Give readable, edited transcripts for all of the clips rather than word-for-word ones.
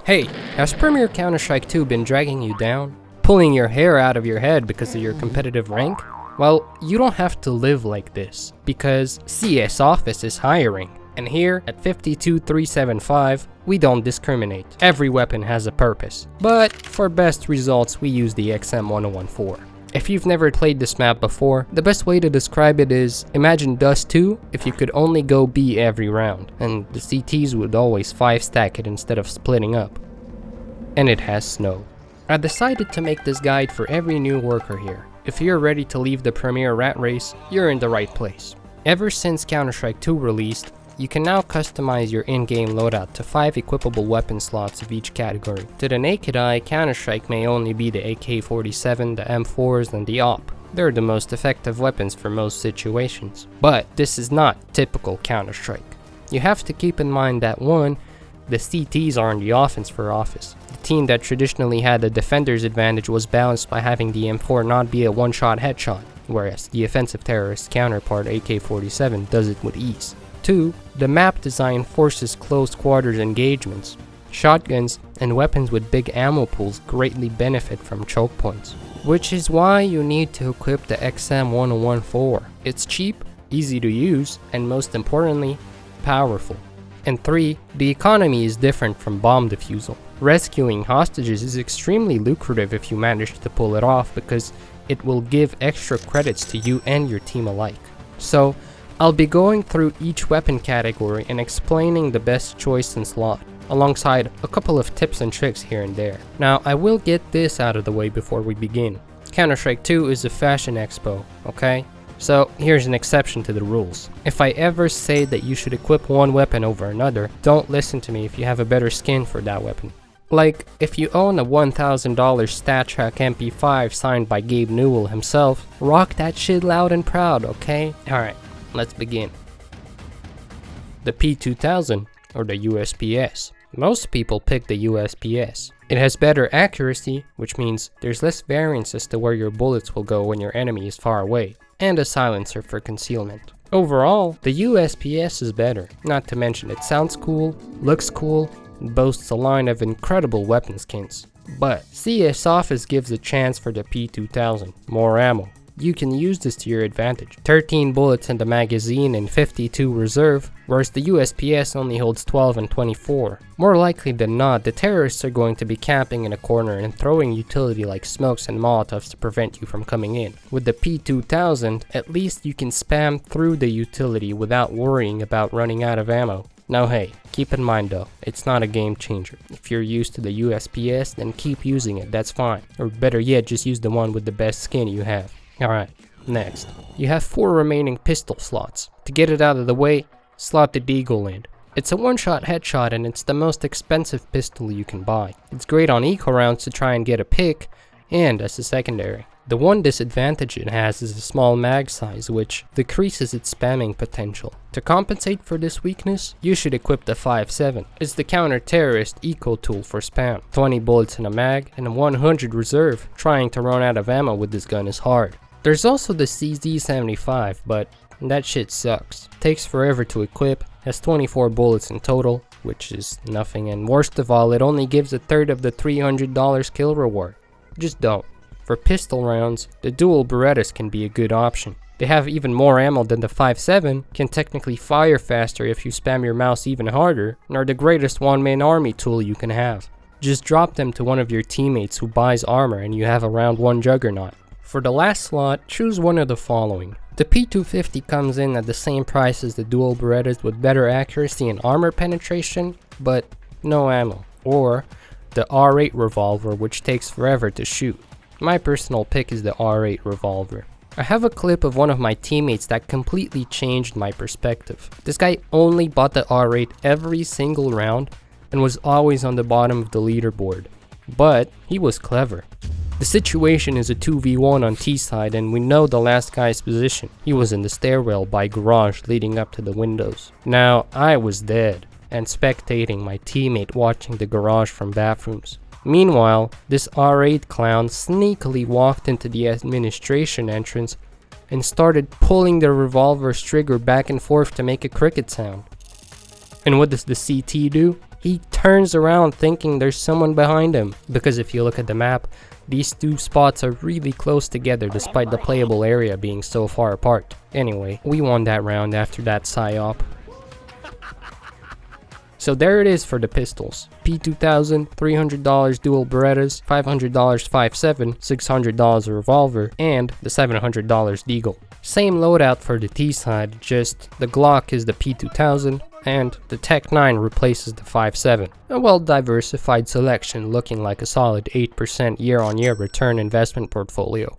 Hey, has Premier Counter-Strike 2 been dragging you down? Pulling your hair out of your head because of your competitive rank? Well, you don't have to live like this, because CS2-Office is hiring. And here, at 52375, we don't discriminate. Every weapon has a purpose. But for best results, we use the XM1014. If you've never played this map before, the best way to describe it is, imagine Dust 2 if you could only go B every round, and the CTs would always 5-stack it instead of splitting up. And it has snow. I decided to make this guide for every new worker here. If you're ready to leave the Premier rat race, you're in the right place. Ever since Counter-Strike 2 released, you can now customize your in-game loadout to 5 equipable weapon slots of each category. To the naked eye, Counter-Strike may only be the AK-47, the M4s, and the AWP. They're the most effective weapons for most situations. But this is not typical Counter-Strike. You have to keep in mind that 1, the CTs are in the offense for Office. The team that traditionally had the defender's advantage was balanced by having the M4 not be a one-shot headshot, whereas the offensive terrorist counterpart AK-47 does it with ease. 2, the map design forces close quarters engagements. Shotguns and weapons with big ammo pools greatly benefit from choke points, which is why you need to equip the XM1014. It's cheap, easy to use, and most importantly, powerful. And 3, the economy is different from bomb defusal. Rescuing hostages is extremely lucrative if you manage to pull it off, because it will give extra credits to you and your team alike. So, I'll be going through each weapon category and explaining the best choice and slot, alongside a couple of tips and tricks here and there. Now, I will get this out of the way before we begin. Counter-Strike 2 is a fashion expo, okay? So, here's an exception to the rules. If I ever say that you should equip one weapon over another, don't listen to me if you have a better skin for that weapon. Like, if you own a $1,000 StatTrak MP5 signed by Gabe Newell himself, rock that shit loud and proud, okay? Alright, let's begin. The P2000, or the USPS. Most people pick the USPS. It has better accuracy, which means there's less variance as to where your bullets will go when your enemy is far away, and a silencer for concealment. Overall, the USPS is better, not to mention it sounds cool, looks cool, and boasts a line of incredible weapon skins. But CS2-Office gives a chance for the P2000, more ammo. You can use this to your advantage. 13 bullets in the magazine and 52 reserve, whereas the USPS only holds 12 and 24. More likely than not, the terrorists are going to be camping in a corner and throwing utility like smokes and molotovs to prevent you from coming in. With the P2000, at least you can spam through the utility without worrying about running out of ammo. Now hey, keep in mind though, it's not a game changer. If you're used to the USPS, then keep using it, that's fine. Or better yet, just use the one with the best skin you have. Alright, next. You have 4 remaining pistol slots. To get it out of the way, slot the Deagle in. It's a one-shot headshot and it's the most expensive pistol you can buy. It's great on eco rounds to try and get a pick, and as a secondary. The one disadvantage it has is a small mag size, which decreases its spamming potential. To compensate for this weakness, you should equip the 5.7. It's the counter-terrorist eco tool for spam. 20 bullets in a mag and 100 reserve. Trying to run out of ammo with this gun is hard. There's also the CZ75, but that shit sucks. Takes forever to equip, has 24 bullets in total, which is nothing, and worst of all, it only gives a third of the $300 kill reward. Just don't. For pistol rounds, the dual Berettas can be a good option. They have even more ammo than the 5.7, can technically fire faster if you spam your mouse even harder, and are the greatest one-man army tool you can have. Just drop them to one of your teammates who buys armor and you have a round 1 juggernaut. For the last slot, choose one of the following. The P250 comes in at the same price as the dual Berettas with better accuracy and armor penetration, but no ammo. Or the R8 revolver, which takes forever to shoot. My personal pick is the R8 revolver. I have a clip of one of my teammates that completely changed my perspective. This guy only bought the R8 every single round and was always on the bottom of the leaderboard. But he was clever. The situation is a 2v1 on T side and we know the last guy's position. He was in the stairwell by garage leading up to the windows. Now, I was dead and spectating my teammate watching the garage from bathrooms. Meanwhile, this R8 clown sneakily walked into the administration entrance and started pulling the revolver's trigger back and forth to make a cricket sound. And what does the CT do? he turns around thinking there's someone behind him. Because if you look at the map, these two spots are really close together despite the playable area being so far apart. Anyway, we won that round after that psyop. So there it is for the pistols. P2000, $300 dual Berettas, $500 5.7, $600 a revolver, and the $700 Deagle. Same loadout for the T side, just the Glock is the P2000 and the Tech 9 replaces the 5.7. A well-diversified selection looking like a solid 8% year-on-year return investment portfolio.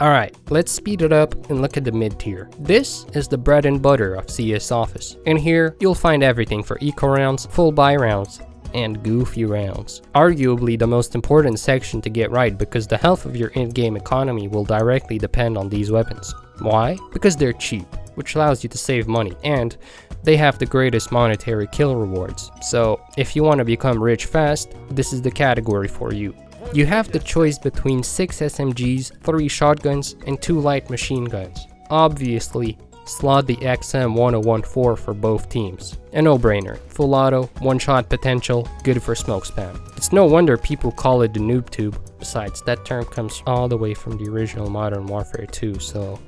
Alright, let's speed it up and look at the mid-tier. This is the bread and butter of CS Office. In here, you'll find everything for eco rounds, full buy rounds, and goofy rounds. Arguably the most important section to get right because the health of your in-game economy will directly depend on these weapons. Why? Because they're cheap, which allows you to save money, and they have the greatest monetary kill rewards. So if you want to become rich fast, this is the category for you. You have the choice between 6 SMGs, 3 shotguns, and 2 light machine guns. Obviously, slot the XM1014 for both teams. A no-brainer. Full auto, one-shot potential, good for smoke spam. It's no wonder people call it the noob tube. Besides, that term comes all the way from the original Modern Warfare 2, so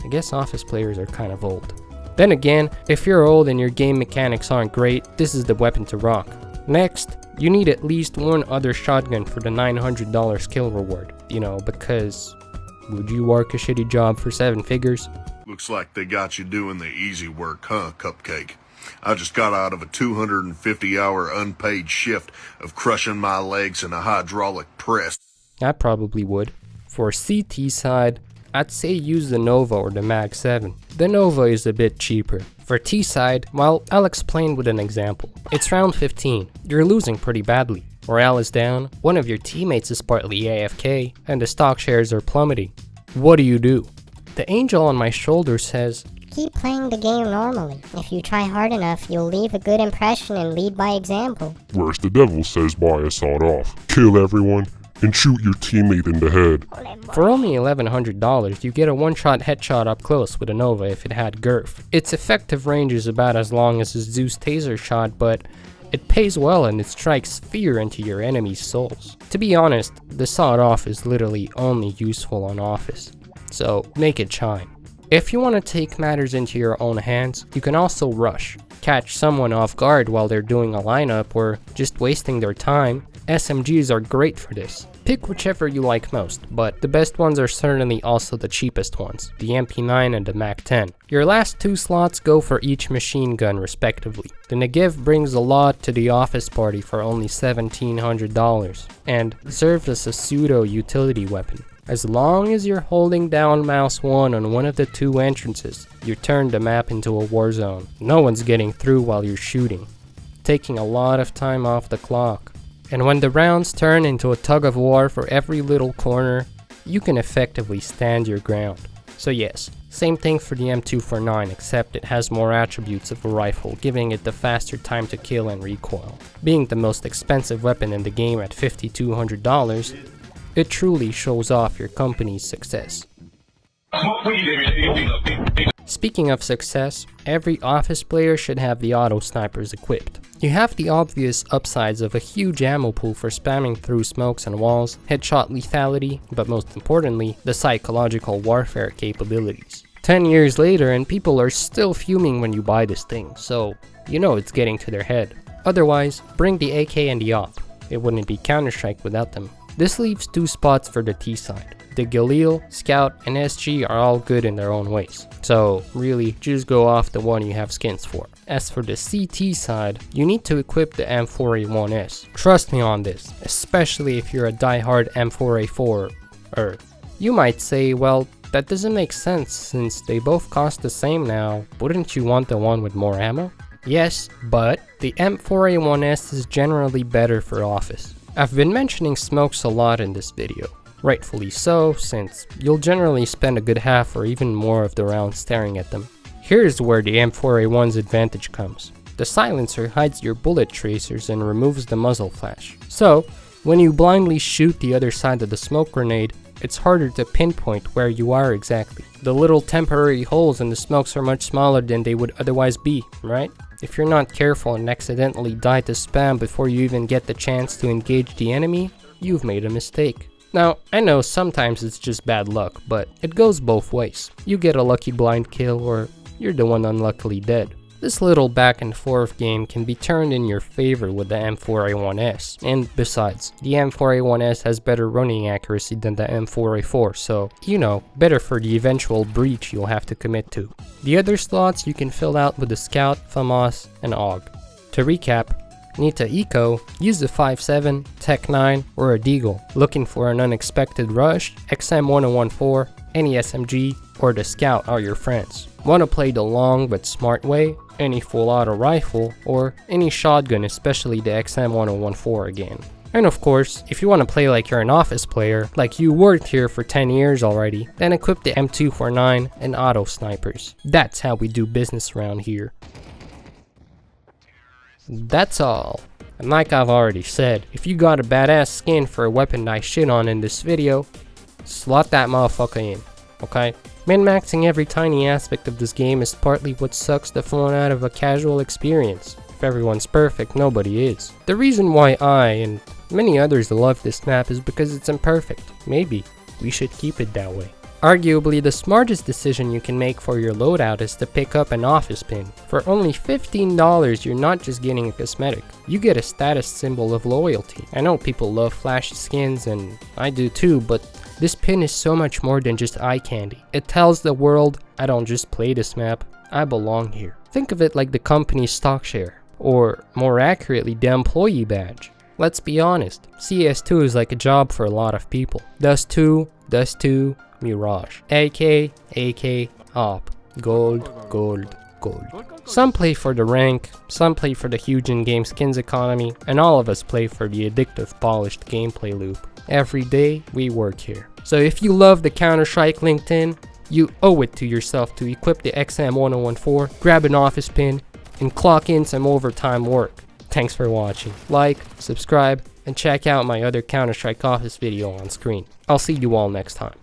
I guess Office players are kind of old. Then again, if you're old and your game mechanics aren't great, this is the weapon to rock. Next, you need at least one other shotgun for the $900 skill reward. You know, because would you work a shitty job for 7 figures? Looks like they got you doing the easy work, huh, Cupcake? I just got out of a 250-hour unpaid shift of crushing my legs in a hydraulic press. I probably would. For CT side, I'd say use the Nova or the Mag 7. The Nova is a bit cheaper. For T side, well, I'll explain with an example. It's round 15. You're losing pretty badly. Morale is down, one of your teammates is partly AFK, and the stock shares are plummeting. What do? The angel on my shoulder says, keep playing the game normally. If you try hard enough, you'll leave a good impression and lead by example. Whereas the devil says buy a sawed-off, kill everyone, and shoot your teammate in the head. For only $1,100, you get a one-shot headshot up close with a Nova if it had girth. Its effective range is about as long as a Zeus taser shot, but it pays well and it strikes fear into your enemy's souls. To be honest, the sawed-off is literally only useful on Office, so make it shine. If you want to take matters into your own hands, you can also rush. Catch someone off guard while they're doing a lineup or just wasting their time. SMGs are great for this. Pick whichever you like most, but the best ones are certainly also the cheapest ones, the MP9 and the Mac 10. Your last 2 slots go for each machine gun respectively. The Negev brings a lot to the Office party for only $1,700 and serves as a pseudo utility weapon. As long as you're holding down mouse 1 on one of the 2 entrances, you turn the map into a war zone. No one's getting through while you're shooting, taking a lot of time off the clock. And when the rounds turn into a tug of war for every little corner, you can effectively stand your ground. So yes, same thing for the M249, except it has more attributes of a rifle, giving it the faster time to kill and recoil. Being the most expensive weapon in the game at $5,200, it truly shows off your company's success. Speaking of success, every Office player should have the auto snipers equipped. You have the obvious upsides of a huge ammo pool for spamming through smokes and walls, headshot lethality, but most importantly, the psychological warfare capabilities. 10 years later and people are still fuming when you buy this thing, so you know it's getting to their head. Otherwise, bring the AK and the AWP. It wouldn't be Counter-Strike without them. This leaves 2 spots for the T side. The Galil, Scout, and SG are all good in their own ways, so really just go off the one you have skins for. As for the CT side, you need to equip the M4A1S. Trust me on this, especially if you're a diehard M4A4. You might say, well, that doesn't make sense since they both cost the same now. Wouldn't you want the one with more ammo? Yes, but the M4A1S is generally better for Office. I've been mentioning smokes a lot in this video. Rightfully so, since you'll generally spend a good half or even more of the round staring at them. Here's where the M4A1's advantage comes. The silencer hides your bullet tracers and removes the muzzle flash. So, when you blindly shoot the other side of the smoke grenade, it's harder to pinpoint where you are exactly. The little temporary holes in the smokes are much smaller than they would otherwise be, right? If you're not careful and accidentally die to spam before you even get the chance to engage the enemy, you've made a mistake. Now, I know sometimes it's just bad luck, but it goes both ways. You get a lucky blind kill, or you're the one unluckily dead. This little back and forth game can be turned in your favor with the M4A1S, and besides, the M4A1S has better running accuracy than the M4A4, so, you know, better for the eventual breach you'll have to commit to. The other slots you can fill out with the Scout, FAMAS, and AUG. To recap, need to eco, use the 5.7, Tech 9, or a Deagle. Looking for an unexpected rush, XM1014, any SMG, or the Scout are your friends. Want to play the long but smart way? Any full auto rifle, or any shotgun, especially the XM1014 again. And of course, if you want to play like you're an office player, like you worked here for 10 years already, then equip the M249 and auto snipers. That's how we do business around here. That's all. And like I've already said, if you got a badass skin for a weapon I shit on in this video, slot that motherfucker in, okay? Min-maxing every tiny aspect of this game is partly what sucks the fun out of a casual experience. If everyone's perfect, nobody is. The reason why I, and many others, love this map is because it's imperfect. Maybe we should keep it that way. Arguably, the smartest decision you can make for your loadout is to pick up an office pin. For only $15, you're not just getting a cosmetic, you get a status symbol of loyalty. I know people love flashy skins, and I do too, but this pin is so much more than just eye candy. It tells the world, I don't just play this map, I belong here. Think of it like the company's stock share, or more accurately, the employee badge. Let's be honest, CS2 is like a job for a lot of people. Dust 2, Mirage. AK, Op. Gold, gold, gold. Some play for the rank, some play for the huge in-game skins economy, and all of us play for the addictive polished gameplay loop. Every day, we work here. So if you love the Counter-Strike LinkedIn, you owe it to yourself to equip the XM1014, grab an office pin, and clock in some overtime work. Thanks for watching. Like, subscribe, and check out my other Counter-Strike Office video on screen. I'll see you all next time.